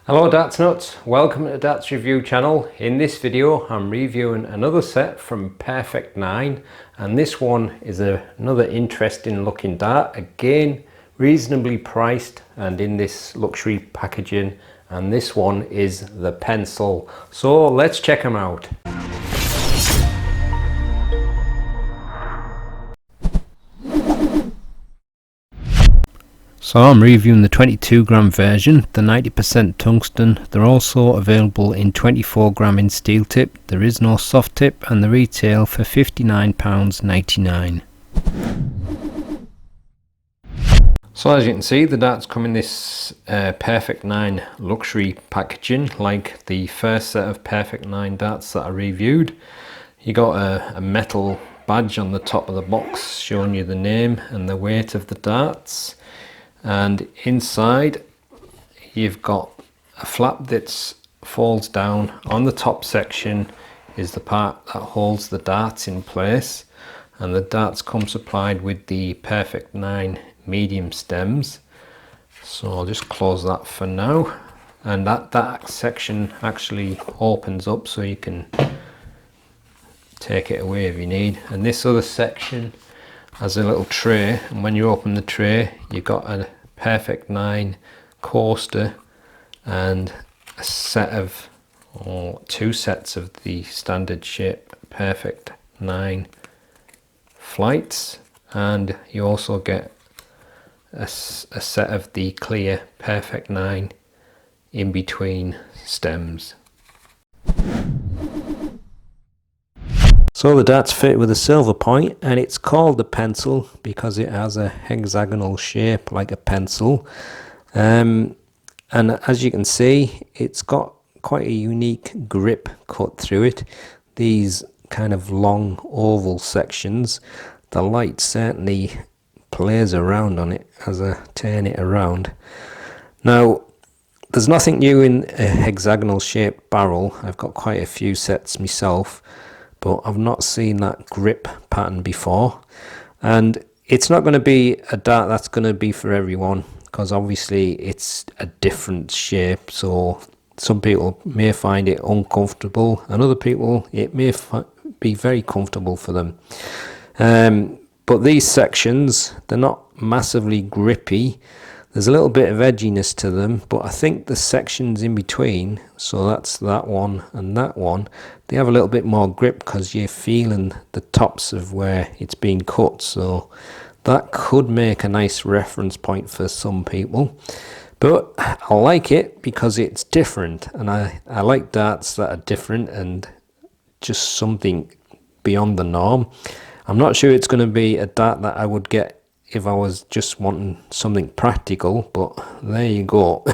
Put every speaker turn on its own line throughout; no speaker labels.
Hello Darts Nutz, welcome to the Darts Review channel. In this video I'm reviewing another set from Perfect 9 and this one is another interesting looking dart, again reasonably priced and in this luxury packaging, and this one is the pencil. So let's check them out. So I'm reviewing the 22 gram version, the 90% tungsten. They're also available in 24 gram in steel tip. There is no soft tip and the retail for £59.99. So as you can see, the darts come in this Perfect 9 luxury packaging, like the first set of Perfect 9 darts that I reviewed. You got a metal badge on the top of the box showing you the name and the weight of the darts. And inside you've got a flap that falls down. On the top section is the part that holds the darts in place, and the darts come supplied with the Perfect 9 medium stems. So I'll just close that for now, and that section actually opens up so you can take it away if you need. And this other section has a little tray, and when you open the tray you've got a Perfect 9 coaster and a set of, or two sets of the standard shape Perfect 9 flights, and you also get a set of the clear Perfect 9 in between stems. So the dart's fitted with a silver point, and it's called the pencil because it has a hexagonal shape like a pencil. And as you can see, it's got quite a unique grip cut through it. These kind of long oval sections, the light certainly plays around on it as I turn it around. Now, there's nothing new in a hexagonal shaped barrel. I've got quite a few sets myself, but I've not seen that grip pattern before, and it's not going to be a dart that's going to be for everyone, because obviously it's a different shape, so some people may find it uncomfortable and other people it may be very comfortable for them. But these sections, they're not massively grippy. There's a little bit of edginess to them, but I think the sections in between, so that's that one and that one, they have a little bit more grip because you're feeling the tops of where it's been cut. So that could make a nice reference point for some people. But I like it because it's different, and I like darts that are different and just something beyond the norm. I'm not sure it's going to be a dart that I would get if I was just wanting something practical, but there you go.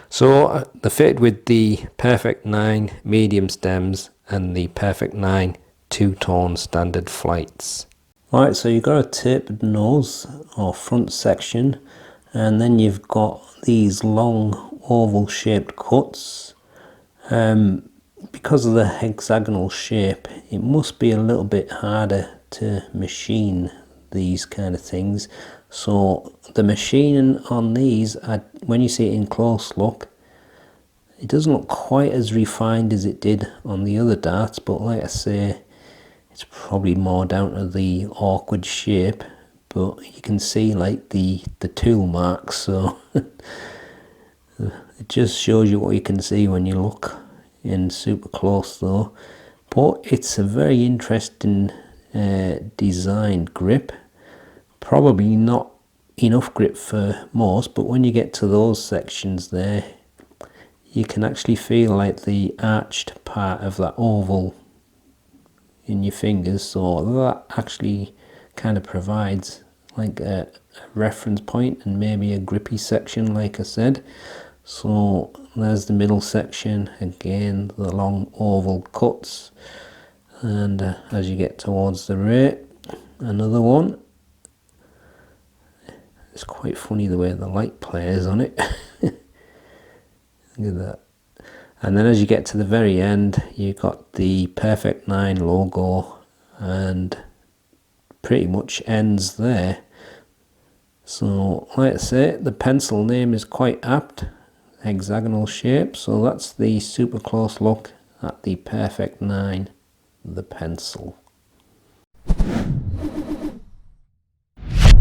So they're fitted with the Perfect 9 medium stems and the Perfect 9 two-tone standard flights. Alright, so you've got a tapered nose or front section, and then you've got these long oval shaped cuts. Because of the hexagonal shape, it must be a little bit harder to machine these kind of things. So the machining on these, when you see it in close look, it doesn't look quite as refined as it did on the other darts, but like I say, it's probably more down to the awkward shape. But you can see like the tool marks, so it just shows you what you can see when you look in super close though. But it's a very interesting designed grip. Probably not enough grip for most, but when you get to those sections there, you can actually feel like the arched part of that oval in your fingers, so that actually kind of provides like a reference point and maybe a grippy section, like I said. So there's the middle section, again the long oval cuts, and as you get towards the rate, another one. It's quite funny the way the light plays on it. Look at that. And then as you get to the very end, you've got the Perfect 9 logo, and pretty much ends there. So like I say, the pencil name is quite apt. hexagonal shape. So that's the super close look at the Perfect 9, the pencil.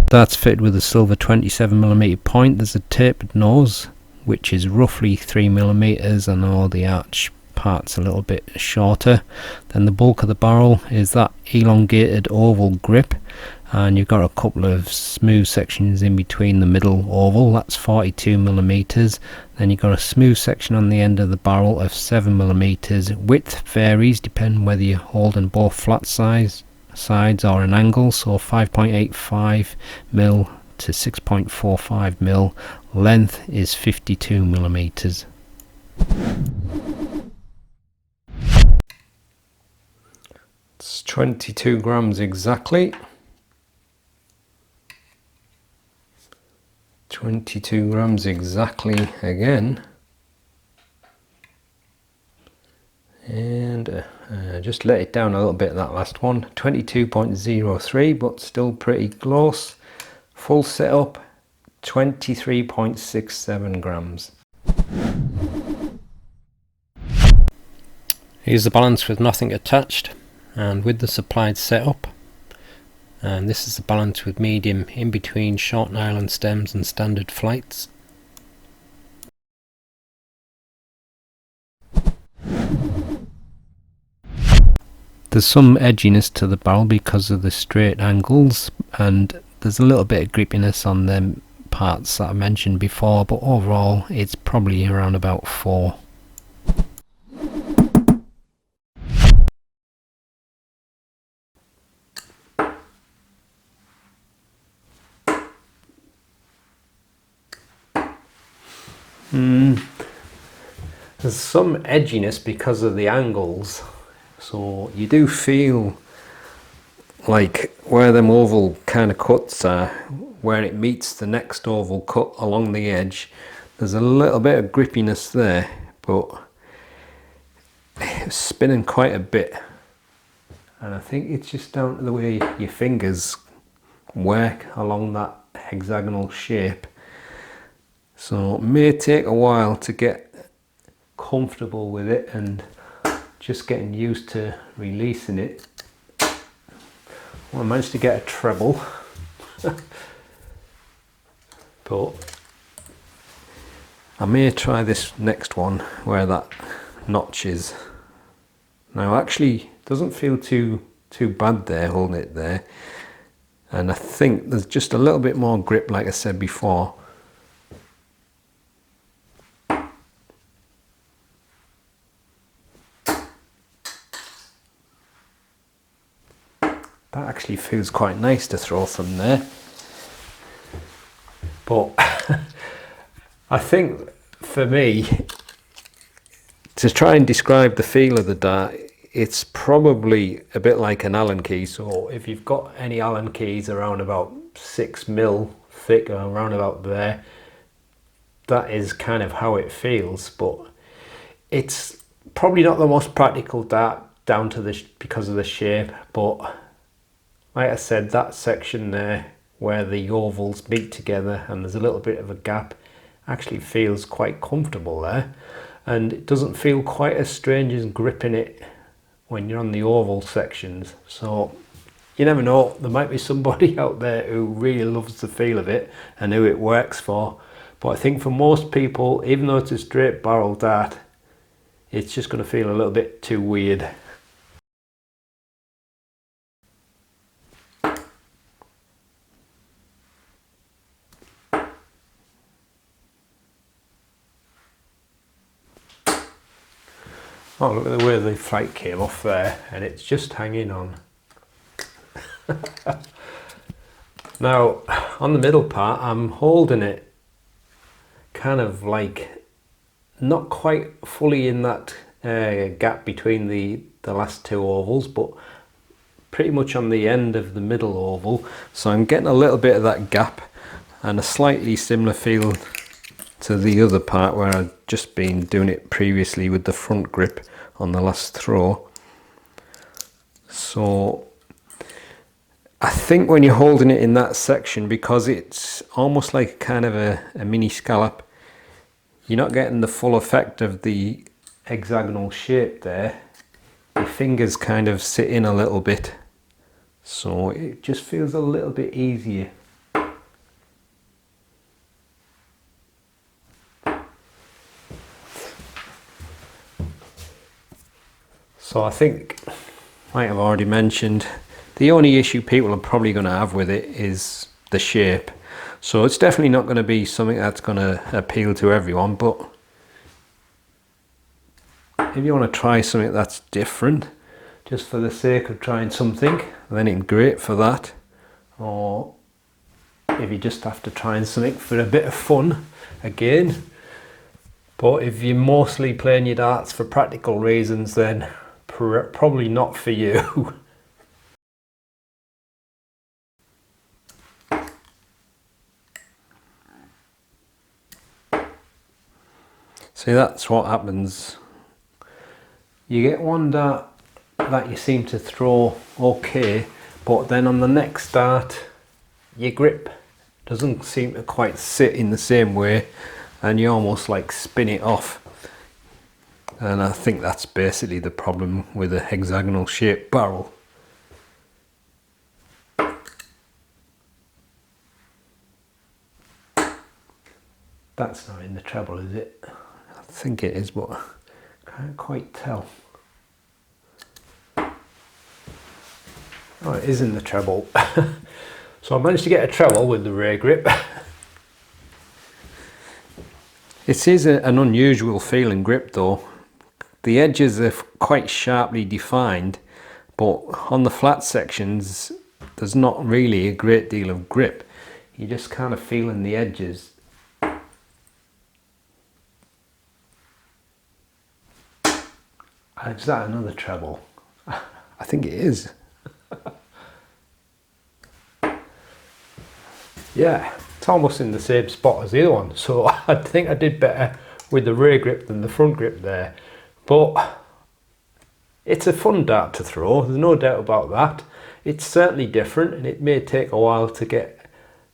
That's fitted with a silver 27mm point. There's a tapered nose, which is roughly 3mm, and all the arch parts a little bit shorter. Then the bulk of the barrel is that elongated oval grip, and you've got a couple of smooth sections in between the middle oval. That's 42mm. Then you've got a smooth section on the end of the barrel of 7mm. Width varies depending whether you're holding both flat sides or an angle, so 5.85mm to 6.45mm. Length is 52mm. It's 22 grams exactly. 22 grams exactly again. And just let it down a little bit, that last one. 22.03, but still pretty close. Full setup, 23.67 grams. Here's the balance with nothing attached and with the supplied setup. And this is the balance with medium in between short nylon stems and standard flights. There's some edginess to the barrel because of the straight angles, and there's a little bit of grippiness on them parts that I mentioned before, but overall it's probably around about 4. There's some edginess because of the angles, so you do feel like where them oval kind of cuts are, where it meets the next oval cut along the edge, there's a little bit of grippiness there, but it's spinning quite a bit, and I think it's just down to the way your fingers work along that hexagonal shape. So it may take a while to get comfortable with it and just getting used to releasing it. Well, I managed to get a treble, but I may try this next one where that notch is. Now actually doesn't feel too bad there, holding it there, and I think there's just a little bit more grip like I said before. That actually feels quite nice to throw from there. But I think for me, to try and describe the feel of the dart, it's probably a bit like an Allen key. So if you've got any Allen keys around about 6mm thick or around about there, that is kind of how it feels. But it's probably not the most practical dart down to this because of the shape, but like I said, that section there where the ovals meet together and there's a little bit of a gap actually feels quite comfortable there, and it doesn't feel quite as strange as gripping it when you're on the oval sections. So you never know, there might be somebody out there who really loves the feel of it and who it works for, but I think for most people, even though it's a straight barrel dart, it's just going to feel a little bit too weird. Oh, look at the way the flight came off there, and it's just hanging on. Now, on the middle part, I'm holding it kind of like not quite fully in that gap between the last two ovals, but pretty much on the end of the middle oval. So I'm getting a little bit of that gap and a slightly similar feel to the other part where I've just been doing it previously with the front grip on the last throw. So I think when you're holding it in that section, because it's almost like kind of a mini scallop, you're not getting the full effect of the hexagonal shape there. Your fingers kind of sit in a little bit, so it just feels a little bit easier. So I think, like I've already mentioned, the only issue people are probably going to have with it is the shape. So it's definitely not going to be something that's going to appeal to everyone, but if you want to try something that's different, just for the sake of trying something, then it's great for that. Or if you just have to try something for a bit of fun, again. But if you're mostly playing your darts for practical reasons, then probably not for you. See, that's what happens. You get one dart that you seem to throw okay, but then on the next dart your grip doesn't seem to quite sit in the same way, and you almost like spin it off. And I think that's basically the problem with a hexagonal shaped barrel. That's not in the treble, is it? I think it is, but I can't quite tell. Oh, it is in the treble. So I managed to get a treble with the rear grip. It is an unusual feeling grip though. The edges are quite sharply defined, but on the flat sections there's not really a great deal of grip. You're just kind of feeling the edges. Is that another treble? I think it is. Yeah, it's almost in the same spot as the other one, so I think I did better with the rear grip than the front grip there. But it's a fun dart to throw, there's no doubt about that. It's certainly different and it may take a while to get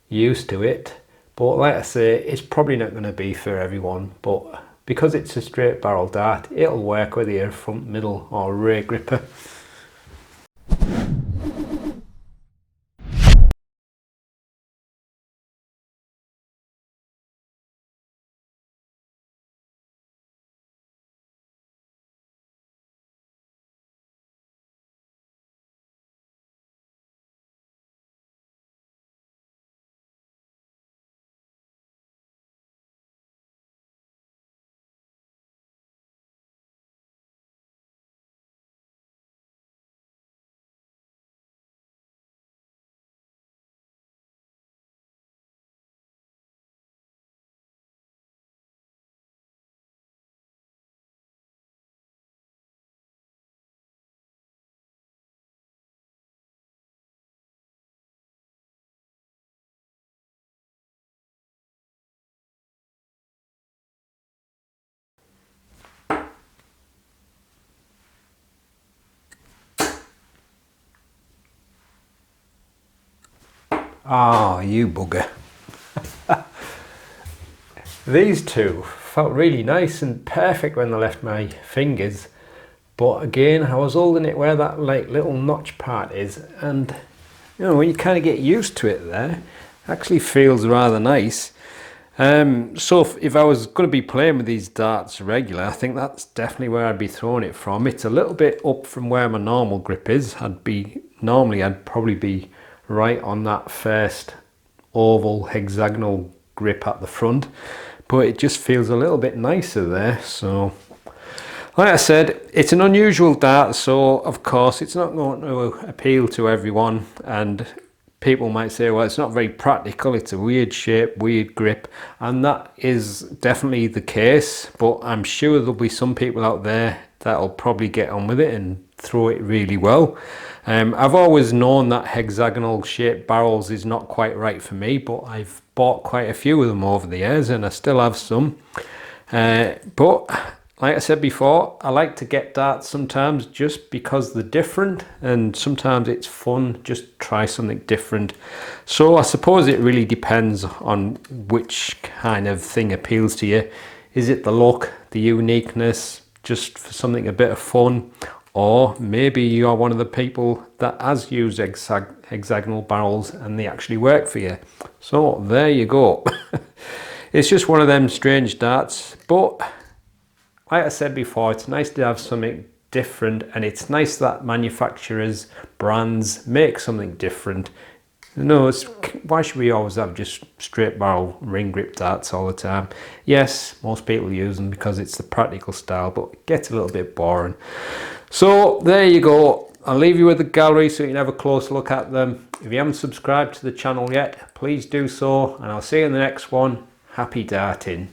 used to it, but like I say, it's probably not going to be for everyone. But because it's a straight barrel dart, it'll work whether you're a front, middle or rear gripper. Oh, you bugger. These two felt really nice and perfect when they left my fingers, but again I was holding it where that like little notch part is, and you know, when you kind of get used to it there, it actually feels rather nice. So if I was going to be playing with these darts regular, I think that's definitely where I'd be throwing it from. It's a little bit up from where my normal grip is. Normally I'd probably be right on that first oval hexagonal grip at the front, but it just feels a little bit nicer there. So like I said, it's an unusual dart, so of course it's not going to appeal to everyone, and people might say, well, it's not very practical, it's a weird shape, weird grip, and that is definitely the case, but I'm sure there'll be some people out there that'll probably get on with it and throw it really well. I've always known that hexagonal shaped barrels is not quite right for me, but I've bought quite a few of them over the years and I still have some. But like I said before, I like to get darts sometimes just because they're different, and sometimes it's fun just try something different. So I suppose it really depends on which kind of thing appeals to you. Is it the look, the uniqueness, just for something a bit of fun? Or maybe you are one of the people that has used hexagonal barrels and they actually work for you. So there you go. It's just one of them strange darts, but like I said before, it's nice to have something different, and it's nice that manufacturers, brands make something different. No, why should we always have just straight barrel ring grip darts all the time? Yes, most people use them because it's the practical style, but it gets a little bit boring. So there you go. I'll leave you with the gallery so you can have a close look at them. If you haven't subscribed to the channel yet, please do so, and I'll see you in the next one. Happy darting.